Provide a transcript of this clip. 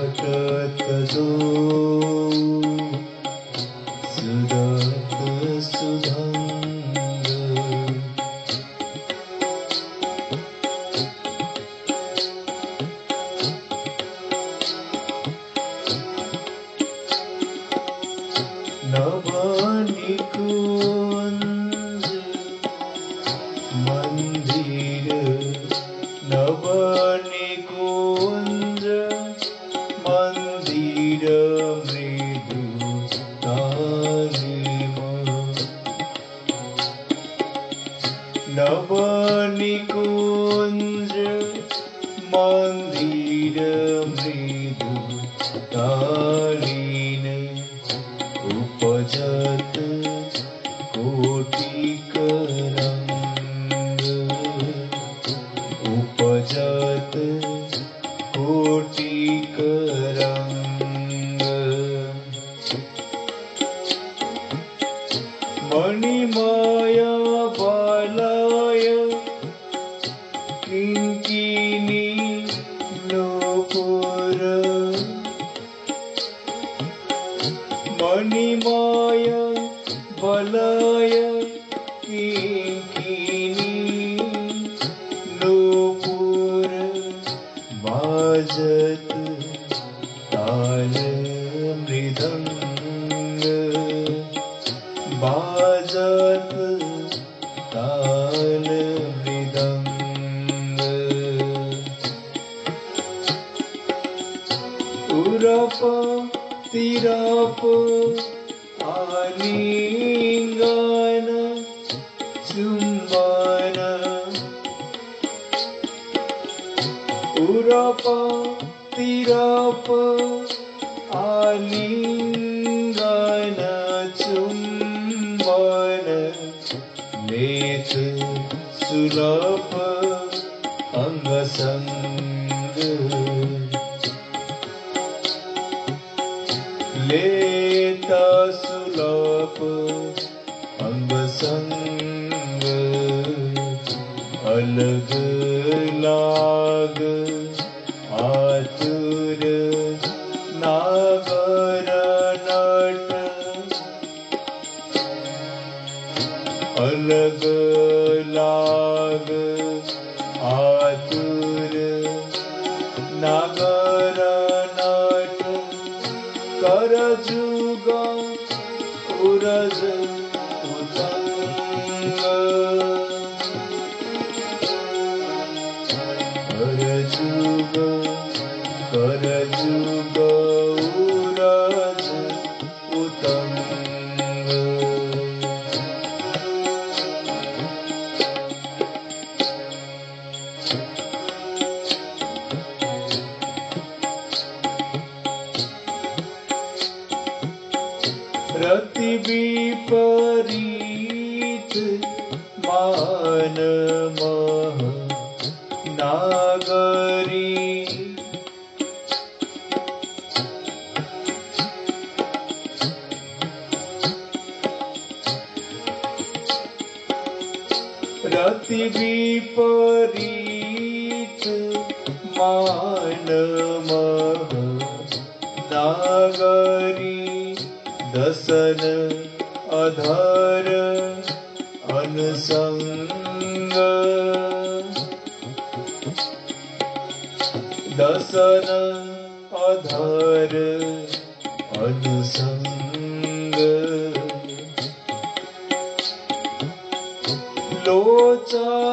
घटत दो सुरत सुधंग नवनिकुंज मंदिर नवनिकुंज मंदिर मृदु तालिम नवनिकुंज मंदिर मृदु तालीन उपजत कोटिकरंग उपजत कोटिकरंग मणिमय वलय किंकिनी नूपुर मणिमय वलय किंकिनी नूपुर बाजत ताल मृदंग बाजत ताल मृदंग उरप तिरप आलिंगन चुंबन उरप तिरप आलिंगन चुंबन लेत सुलभ अंग संग लेता सुलभ अंग संग अलग लाग आतुर नागर नट अलग लाग आतुर नागर नट कर जुग उरज उतंग कर जुग उरज उतंग रति विपरीत मान मह नागरी रति विपरीत मान मह नागरी दसन अधर अनुसंग दसन अधर अनुसंग लोचन